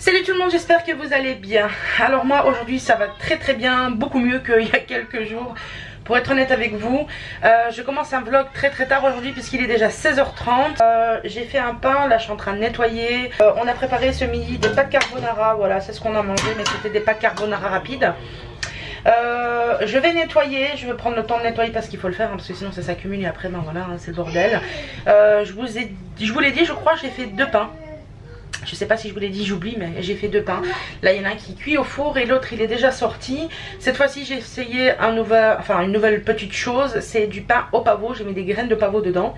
Salut tout le monde, j'espère que vous allez bien. Alors moi aujourd'hui ça va très bien, beaucoup mieux qu'il y a quelques jours. Pour être honnête avec vous, je commence un vlog très tard aujourd'hui puisqu'il est déjà 16h30. J'ai fait un pain, là je suis en train de nettoyer. On a préparé ce midi des pâtes carbonara, voilà c'est ce qu'on a mangé, mais c'était des pâtes carbonara rapides. Je vais nettoyer, je vais prendre le temps de nettoyer parce qu'il faut le faire hein, parce que sinon ça s'accumule et après ben voilà hein, c'est le bordel. Je vous l'ai dit, je crois j'ai fait 2 pains. Je sais pas si je vous l'ai dit, j'oublie, mais j'ai fait 2 pains. Là il y en a un qui cuit au four et l'autre il est déjà sorti. Cette fois-ci j'ai essayé une nouvelle petite chose, c'est du pain au pavot. J'ai mis des graines de pavot dedans.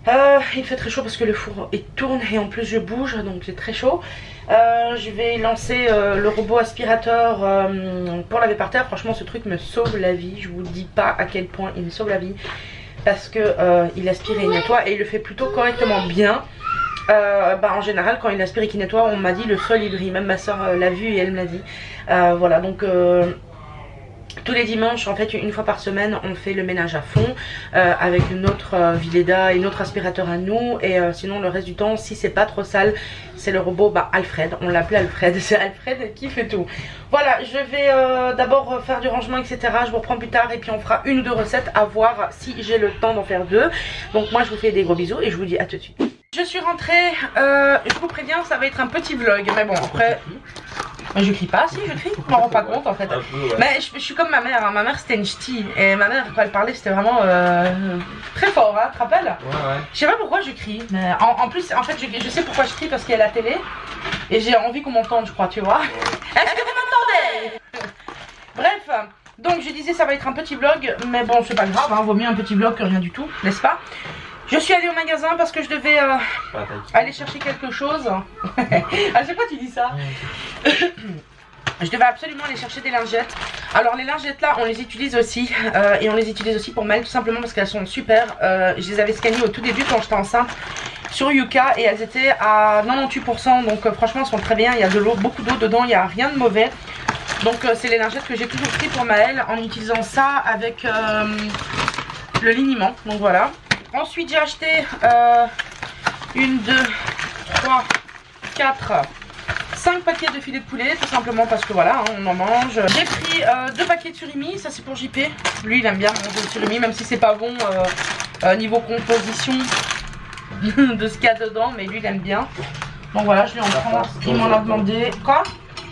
Il fait très chaud parce que le four il tourne et en plus je bouge donc c'est très chaud. Je vais lancer le robot aspirateur pour laver par terre. Franchement ce truc me sauve la vie, je vous dis pas à quel point il me sauve la vie. Parce que il aspire et il nettoie et il le fait plutôt correctement bien. En général quand il aspire et qu'il nettoie, on m'a dit le sol il brille, même ma soeur l'a vu et elle me l'a dit. Voilà donc tous les dimanches en fait une fois par semaine on fait le ménage à fond avec notre Vileda et notre aspirateur à nous et sinon le reste du temps si c'est pas trop sale c'est le robot Alfred, on l'appelait Alfred, c'est Alfred qui fait tout. Voilà je vais d'abord faire du rangement etc, je vous reprends plus tard et puis on fera 1 ou 2 recettes à voir si j'ai le temps d'en faire 2. Donc moi je vous fais des gros bisous et je vous dis à tout de suite. Je suis rentrée, je vous préviens ça va être un petit vlog mais bon après je crie pas, si je crie, je m'en rends pas compte en fait. Peu, ouais. Mais je suis comme ma mère, hein. Ma mère c'était une ch'ti et ma mère quand elle parlait c'était vraiment très fort, hein, tu te rappelles? Ouais. Je sais pas pourquoi je crie, mais en plus en fait je sais pourquoi je crie parce qu'il y a la télé et j'ai envie qu'on m'entende je crois, tu vois. Ouais. Est-ce que vous m'entendez? Bref, donc je disais ça va être un petit vlog mais bon c'est pas grave, hein, vaut mieux un petit vlog que rien du tout, n'est-ce pas? Je suis allée au magasin parce que je devais aller chercher quelque chose. À chaque fois tu dis ça. Je devais absolument aller chercher des lingettes. Alors les lingettes là on les utilise aussi et on les utilise aussi pour Maëlle tout simplement parce qu'elles sont super. Je les avais scannées au tout début quand j'étais enceinte sur Yuka et elles étaient à 98% donc franchement elles sont très bien. Il y a de l'eau, beaucoup d'eau dedans, il n'y a rien de mauvais. Donc c'est les lingettes que j'ai toujours pris pour Maëlle en utilisant ça avec le liniment. Donc voilà. Ensuite j'ai acheté 1, 2, 3, 4, 5 paquets de filets de poulet tout simplement parce que voilà hein, on en mange. J'ai pris 2 paquets de surimi, ça c'est pour JP. Lui il aime bien manger le surimi même si c'est pas bon niveau composition de ce qu'il y a dedans, mais lui il aime bien. Donc voilà je lui en prends, il m'en a demandé. Quoi?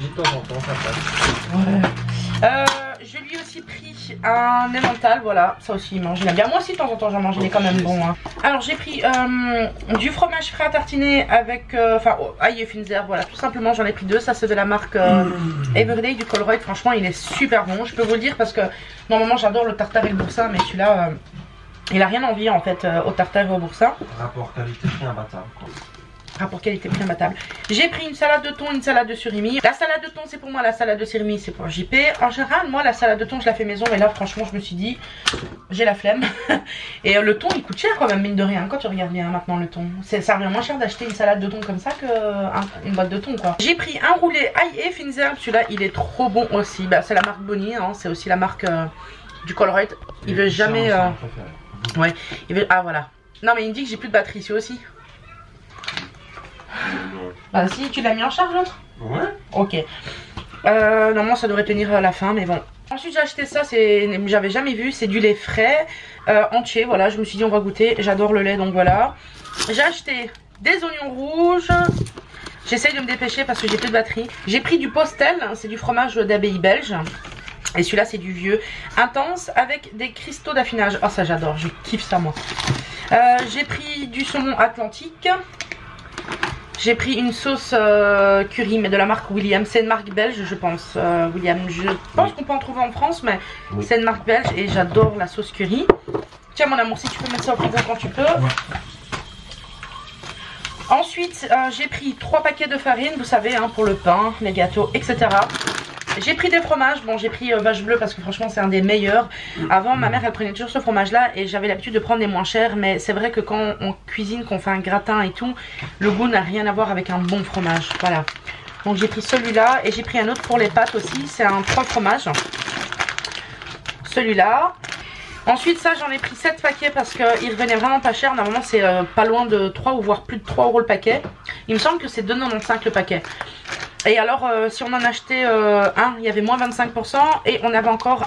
De temps en temps ça passe. Ouais. Je lui ai aussi pris un emmental, voilà, ça aussi il mange, il aime bien. Moi aussi de temps en temps j'en mange, il est quand même bon hein. Alors j'ai pris du fromage frais à tartiner avec, ail et fines herbes, voilà, tout simplement j'en ai pris 2. Ça c'est de la marque Everyday du Colruyt, franchement il est super bon, je peux vous le dire parce que normalement j'adore le tartare et le boursin, mais celui-là il a rien à envier en fait au tartare et au boursin. Rapport qualité-prix imbattable quoi. Rapport qualité-prix imbattable. J'ai pris une salade de thon, une salade de surimi. La salade de thon c'est pour moi, la salade de surimi c'est pour JP. En général moi la salade de thon je la fais maison, mais là franchement je me suis dit j'ai la flemme. Et le thon il coûte cher quand même mine de rien quand tu regardes bien maintenant le thon. Ça revient moins cher d'acheter une salade de thon comme ça que une boîte de thon quoi. J'ai pris un roulé ail et fines herbes, celui-là il est trop bon aussi. C'est la marque Bonnie, hein. C'est aussi la marque du Colruyt. Il veut jamais... Ouais, il veut... Ah voilà. Non mais il me dit que j'ai plus de batterie ici aussi. Bah si, tu l'as mis en charge l'autre? Ouais. Ok. Normalement ça devrait tenir à la fin mais bon. Ensuite j'ai acheté ça, j'avais jamais vu, c'est du lait frais entier, voilà, je me suis dit on va goûter, j'adore le lait donc voilà. J'ai acheté des oignons rouges, j'essaye de me dépêcher parce que j'ai plus de batterie. J'ai pris du Postel, c'est du fromage d'abbaye belge. Et celui-là c'est du vieux intense avec des cristaux d'affinage. Oh ça j'adore, je kiffe ça moi. J'ai pris du saumon atlantique. J'ai pris une sauce curry mais de la marque William, c'est une marque belge je pense. William, je pense qu'on peut en trouver en France mais c'est une marque belge et j'adore la sauce curry. Tiens mon amour si tu peux mettre ça au frigo quand tu peux. Ensuite j'ai pris 3 paquets de farine, vous savez hein, pour le pain, les gâteaux etc. J'ai pris des fromages, bon j'ai pris vache bleue parce que franchement c'est un des meilleurs. Avant ma mère elle prenait toujours ce fromage là et j'avais l'habitude de prendre des moins chers. Mais c'est vrai que quand on cuisine, qu'on fait un gratin et tout, le goût n'a rien à voir avec un bon fromage. Voilà. Donc j'ai pris celui-là et j'ai pris un autre pour les pâtes aussi, c'est un 3 fromages. Celui-là. Ensuite ça j'en ai pris 7 paquets parce qu'il revenait vraiment pas cher. Normalement c'est pas loin de 3 ou voire plus de 3 € le paquet. Il me semble que c'est 2,95 le paquet. Et alors si on en achetait un, il y avait moins 25%. Et on avait encore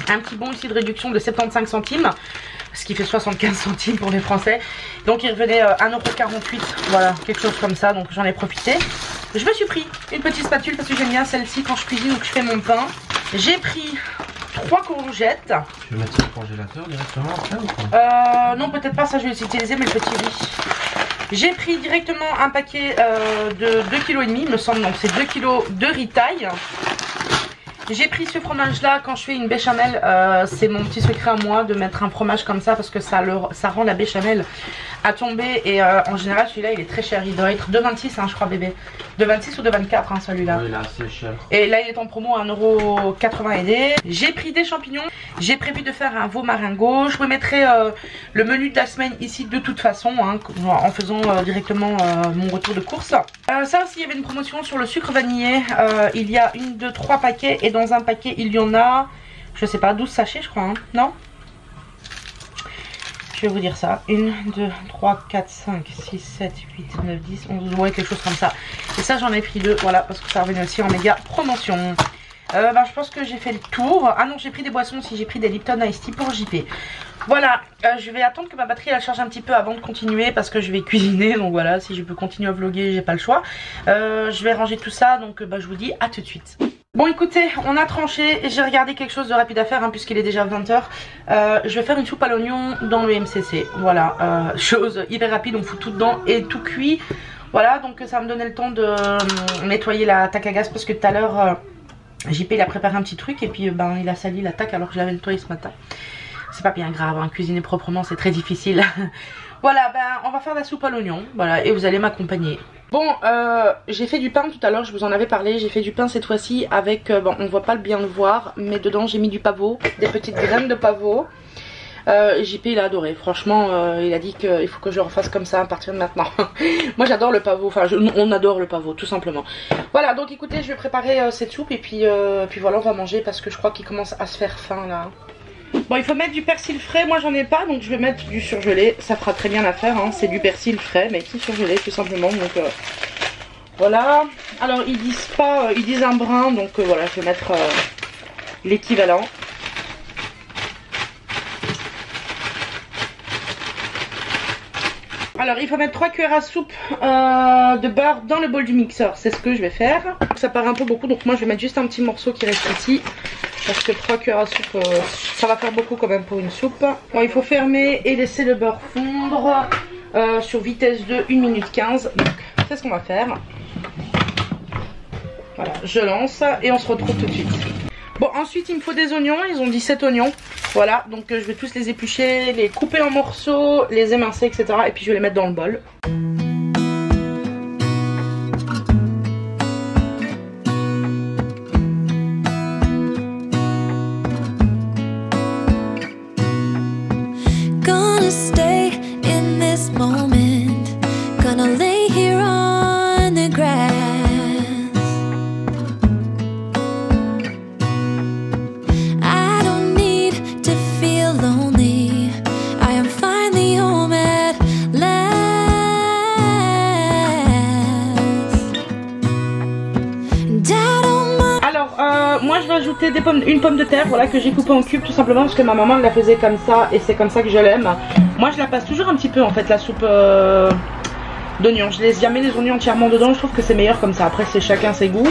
un petit bon ici de réduction de 75 centimes. Ce qui fait 75 centimes pour les Français. Donc il revenait 1,48€. Voilà, quelque chose comme ça. Donc j'en ai profité. Je me suis pris une petite spatule parce que j'aime bien celle-ci quand je cuisine ou que je fais mon pain. J'ai pris 3 courgettes. Tu veux mettre ça au congélateur directement après ou quoi? Non, peut-être pas, ça je vais les utiliser, mais le petit oui. J'ai pris directement un paquet de 2,5 kg, il me semble. Donc c'est 2 kg de ritaille. J'ai pris ce fromage là quand je fais une béchamel, c'est mon petit secret à moi de mettre un fromage comme ça parce que ça rend la béchamel à tomber. Et en général celui-là il est très cher, il doit être 2,26 hein, je crois bébé. 2,26 ou 2,24 hein, celui-là. Oui, là c'est cher. Et là il est en promo à 1,80 €. J'ai pris des champignons, j'ai prévu de faire un veau maringot. Je vous mettrai le menu de la semaine ici de toute façon hein, en faisant directement mon retour de course. Ça aussi il y avait une promotion sur le sucre vanillé, il y a 1, 2, 3 paquets et dans un paquet il y en a, je sais pas, 12 sachets je crois, hein, non? Je vais vous dire ça, 1, 2, 3, 4, 5, 6, 7, 8, 9, 10, 11, ouais quelque chose comme ça. Et ça j'en ai pris 2, voilà, parce que ça revenait aussi en méga promotion. Je pense que j'ai fait le tour. Ah non, j'ai pris des boissons aussi, j'ai pris des Lipton Ice Tea pour JP. Voilà, je vais attendre que ma batterie elle charge un petit peu avant de continuer parce que je vais cuisiner. Donc voilà, si je peux continuer à vlogger, j'ai pas le choix. Je vais ranger tout ça, donc je vous dis à tout de suite. Bon écoutez, on a tranché, j'ai regardé quelque chose de rapide à faire hein, puisqu'il est déjà 20 h. Je vais faire une soupe à l'oignon dans le MCC. Voilà, chose hyper rapide, on fout tout dedans et tout cuit. Voilà, donc ça va me donner le temps de nettoyer la taque à gaz parce que tout à l'heure... JP il a préparé un petit truc et puis il a sali la taque alors que je l'avais nettoyé ce matin. C'est pas bien grave, hein, cuisiner proprement c'est très difficile. Voilà, on va faire la soupe à l'oignon, voilà, et vous allez m'accompagner. Bon, j'ai fait du pain tout à l'heure, je vous en avais parlé, j'ai fait du pain cette fois-ci avec, on ne voit pas bien le voir, mais dedans j'ai mis du pavot, des petites graines de pavot. JP il a adoré, franchement il a dit qu'il faut que je refasse comme ça à partir de maintenant. Moi j'adore le pavot, enfin on adore le pavot tout simplement. Voilà, donc écoutez, je vais préparer cette soupe et puis voilà, on va manger parce que je crois qu'il commence à se faire faim là. Bon, il faut mettre du persil frais, moi j'en ai pas donc je vais mettre du surgelé, ça fera très bien l'affaire hein. C'est du persil frais mais qui surgelé tout simplement, donc voilà. Alors ils disent pas, ils disent un brin, donc voilà, je vais mettre l'équivalent. Alors il faut mettre 3 cuillères à soupe de beurre dans le bol du mixeur, c'est ce que je vais faire. Ça paraît un peu beaucoup donc moi je vais mettre juste un petit morceau qui reste ici. Parce que 3 cuillères à soupe ça va faire beaucoup quand même pour une soupe. Bon, il faut fermer et laisser le beurre fondre sur vitesse de 1 minute 15. Donc c'est ce qu'on va faire. Voilà, je lance et on se retrouve tout de suite. Bon, ensuite il me faut des oignons, ils ont dit 7 oignons. Voilà, donc je vais tous les éplucher, les couper en morceaux, les émincer, etc. Et puis je vais les mettre dans le bol. Moi je vais ajouter une pomme de terre, voilà, que j'ai coupée en cubes tout simplement parce que ma maman la faisait comme ça et c'est comme ça que je l'aime. Moi je la passe toujours un petit peu en fait la soupe d'oignons. Je laisse jamais les oignons entièrement dedans, je trouve que c'est meilleur comme ça. Après c'est chacun ses goûts.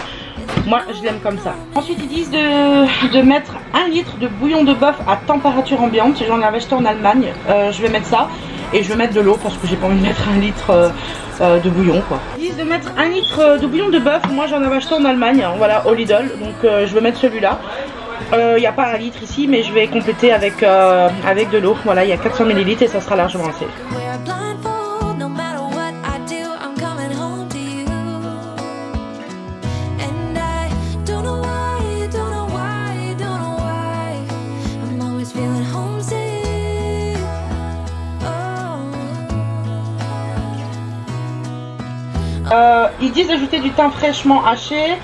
Moi je l'aime comme ça. Ensuite ils disent de mettre 1 litre de bouillon de bœuf à température ambiante. J'en avais acheté en Allemagne. Je vais mettre ça et je vais mettre de l'eau parce que j'ai pas envie de mettre 1 litre de bouillon quoi. Ils disent de mettre 1 litre de bouillon de bœuf. Moi j'en avais acheté en Allemagne, hein, voilà, au Lidl. Donc je vais mettre celui-là. Il n'y a pas 1 litre ici mais je vais compléter avec de l'eau. Voilà, il y a 400 ml et ça sera largement assez. Ils disent d'ajouter du thym fraîchement haché,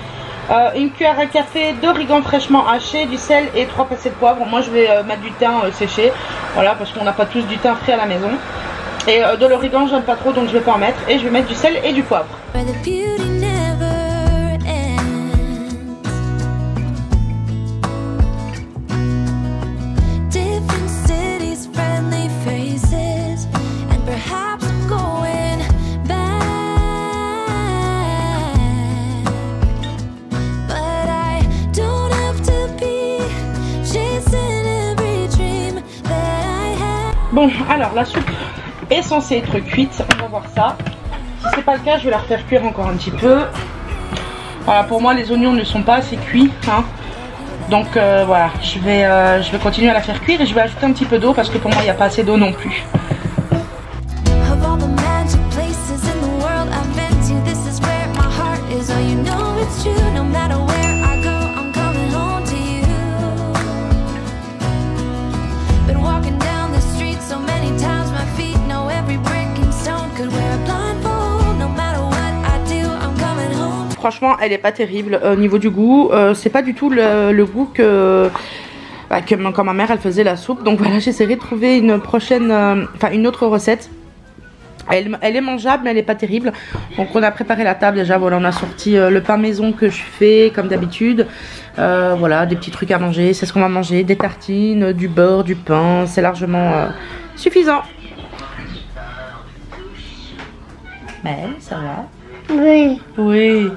1 cuillère à café d'origan fraîchement haché, du sel et 3 pincées de poivre. Moi je vais mettre du thym séché, voilà, parce qu'on n'a pas tous du thym frais à la maison. Et de l'origan j'aime pas trop donc je vais pas en mettre. Et je vais mettre du sel et du poivre. Bon, alors la soupe est censée être cuite, on va voir ça. Si c'est pas le cas, je vais la refaire cuire encore un petit peu. Voilà, pour moi les oignons ne sont pas assez cuits, hein. Donc voilà, je vais continuer à la faire cuire et je vais ajouter un petit peu d'eau parce que pour moi il n'y a pas assez d'eau non plus. Franchement, elle est pas terrible au niveau du goût. C'est pas du tout le goût que quand ma mère elle faisait la soupe. Donc voilà, j'essaierai de trouver une prochaine, une autre recette. Elle est mangeable, mais elle est pas terrible. Donc on a préparé la table déjà. Voilà, on a sorti le pain maison que je fais comme d'habitude. Voilà, des petits trucs à manger. C'est ce qu'on va manger. Des tartines, du beurre, du pain. C'est largement suffisant. Mel, ça va? Oui. Oui.